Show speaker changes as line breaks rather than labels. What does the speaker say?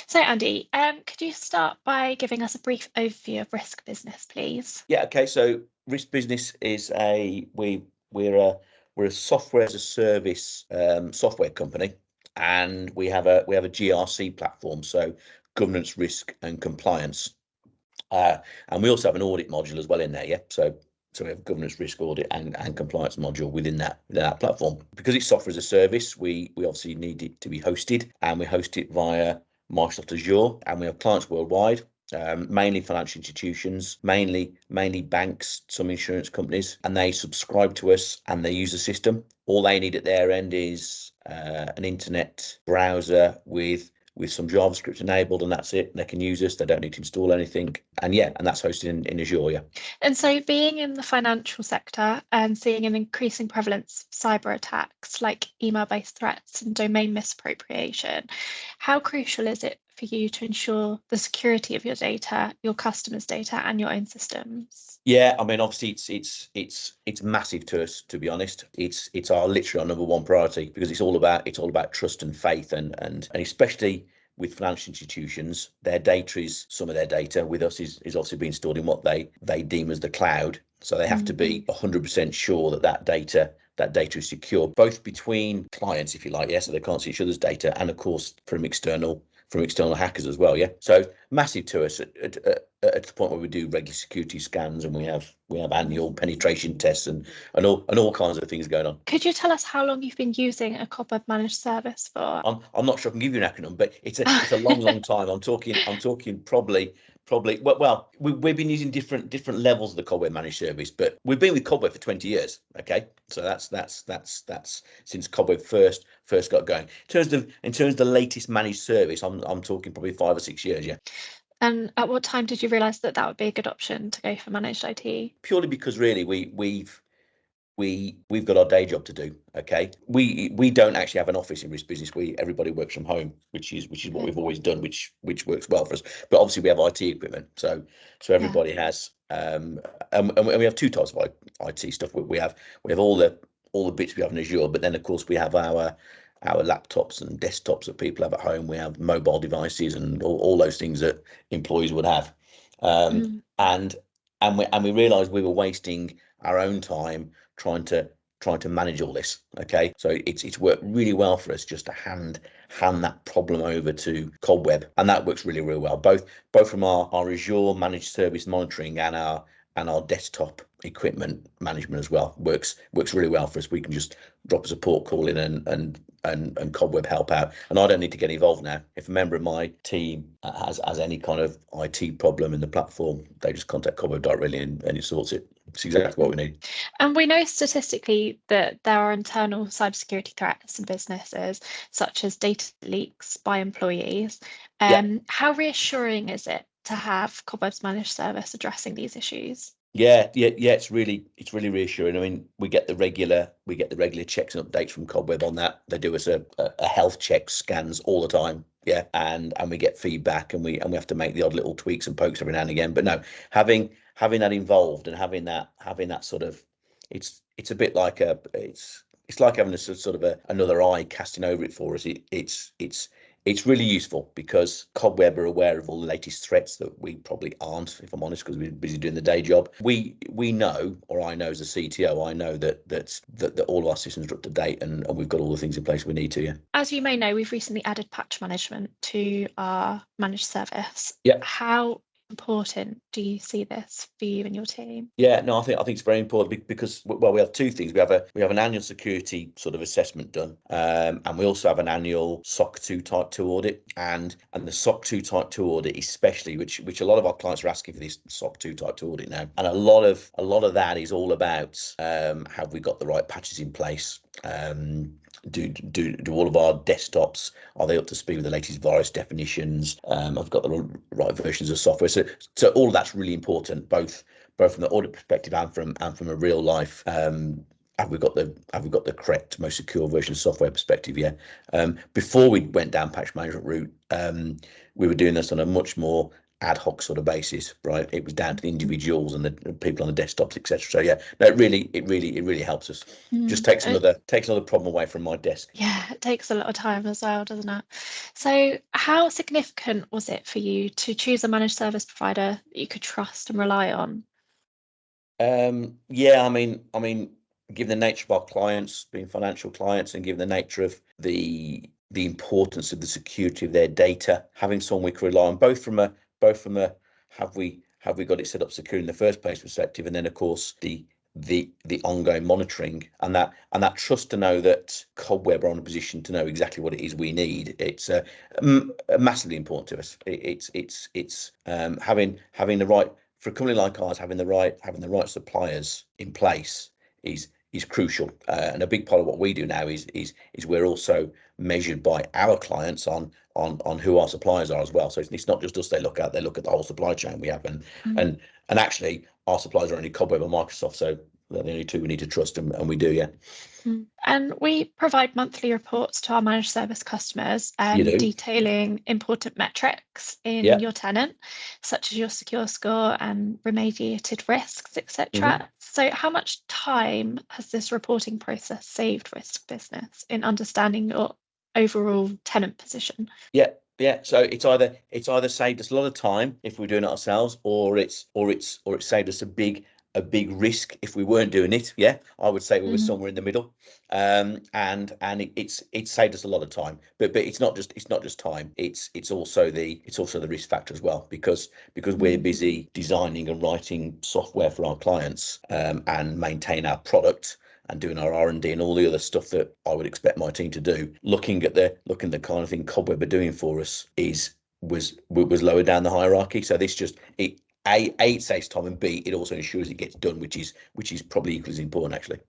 So, Andy, could you start by giving us a brief overview of RiskBusiness, please?
Yeah, okay. So RiskBusiness is we're a software as a service software company, and we have a GRC platform, so governance, risk, and compliance, and we also have an audit module as well in there. Yeah, so we have governance, risk, audit, and compliance module within that platform. Because it's software as a service, we obviously need it to be hosted, and we host it via Microsoft Azure, and we have clients worldwide. Mainly financial institutions, mainly banks, some insurance companies, and they subscribe to us and they use the system. All they need at their end is an internet browser with some JavaScript enabled, and that's it. They can use us. They don't need to install anything. And that's hosted in Azure. Yeah.
And so, being in the financial sector and seeing an increasing prevalence of cyber attacks like email-based threats and domain misappropriation, how crucial is it for you to ensure the security of your data, your customers' data, and your own systems?
Yeah, I mean, obviously it's massive to us, to be honest. It's literally our number one priority, because it's all about trust and faith, and especially with financial institutions, some of their data with us is obviously being stored in what they deem as the cloud. So they have to be 100% sure that data is secure, both between clients, if you like, so they can't see each other's data, and of course from external hackers as well. Yeah, so massive to us at the point where we do regular security scans, and we have annual penetration tests and all kinds of things going on.
Could you tell us how long you've been using a Cobweb managed service for?
I'm not sure I can give you an acronym, but it's a long time. I'm talking probably. Well, we've been using different levels of the Cobweb managed service, but we've been with Cobweb for 20 years. Okay, so that's since Cobweb first got going. In terms of the latest managed service, I'm talking probably 5 or 6 years. Yeah.
And at what time did you realise that would be a good option to go for managed IT?
Purely because really we've got our day job to do. Okay, we don't actually have an office in RiskBusiness. Everybody works from home, which is what we've always done, which works well for us. But obviously we have IT equipment, so everybody has, and we have two types of IT stuff. We have all the bits we have in Azure, but then of course we have our laptops and desktops that people have at home. We have mobile devices and all those things that employees would have, and we realised we were wasting our own time trying to manage all this. Okay, so it's worked really well for us just to hand that problem over to Cobweb, and that works really well, both from our Azure managed service monitoring and our desktop equipment management as well. Works really well for us. We can just drop a support call in and Cobweb help out, and I don't need to get involved now. If a member of my team has any kind of IT problem in the platform, they just contact Cobweb directly and it sorts it. It's exactly what we need.
And we know statistically that there are internal cybersecurity threats in businesses, such as data leaks by employees. How reassuring is it to have Cobweb's managed service addressing these issues?
Yeah, it's really reassuring. I mean, we get the regular checks and updates from Cobweb on that. They do us a health check, scans all the time. Yeah, and we get feedback, and we have to make the odd little tweaks and pokes every now and again. But no, having that involved and having that sort of, it's a bit like it's like having a sort of another eye casting over it for us. It's really useful, because Cobweb are aware of all the latest threats that we probably aren't, if I'm honest, because we're busy doing the day job. We know, or I know as a CTO, I know that all of our systems are up to date, and we've got all the things in place we need to. Yeah.
As you may know, we've recently added patch management to our managed service.
Yeah.
How important do you see this for you and your team?
Yeah, no, I think it's very important, because we have two things. We have an annual security sort of assessment done, and we also have an annual SOC 2 Type 2 audit, and the SOC 2 Type 2 audit especially, which a lot of our clients are asking for this SOC 2 Type 2 audit now, and a lot of that is all about have we got the right patches in place. Do all of our desktops, are they up to speed with the latest virus definitions? I've got the right versions of software. So all of that's really important, both from the audit perspective and from a real life. Have we got the correct, most secure version of software perspective? Yeah. Before we went down patch management route, we were doing this on a much more ad hoc sort of basis, right? It was down to the individuals and the people on the desktops, etc. So yeah, no, it really helps us. Just takes another problem away from my desk.
Yeah, it takes a lot of time as well, doesn't it? So, how significant was it for you to choose a managed service provider that you could trust and rely on?
Yeah, I mean, given the nature of our clients being financial clients, and given the nature of the importance of the security of their data, having someone we can rely on, both from a have we got it set up secure in the first place perspective, and then of course the ongoing monitoring and that trust to know that Cobweb are in a position to know exactly what it is we need. It's massively important to us. It's having the right, for a company like ours, having the right suppliers in place is crucial. And a big part of what we do now is we're also measured by our clients on who our suppliers are as well. So it's not just us they look at the whole supply chain we have,
Mm.
and actually our suppliers are only Cobweb and Microsoft, so they're the only two we need to trust, and we do, yeah.
And we provide monthly reports to our managed service customers,
You do?
detailing important metrics in
Yeah.
your tenant, such as your secure score and remediated risks,
Hmm.
etc. So, how much time has this reporting process saved Risk Business in understanding your overall tenant position?
Yeah. So it's either saved us a lot of time if we're doing it ourselves, or it's saved us a big risk if we weren't doing it. Yeah, I would say we were
Mhm.
somewhere in the middle. And it's saved us a lot of time. But it's not just time. It's also the risk factor as well, because we're
Mm.
busy designing and writing software for our clients, and maintain our product, and doing our R&D and all the other stuff that I would expect my team to do. Looking at the kind of thing Cobweb are doing for us was lower down the hierarchy. So this just it saves time, and B, it also ensures it gets done, which is probably equally as important, actually.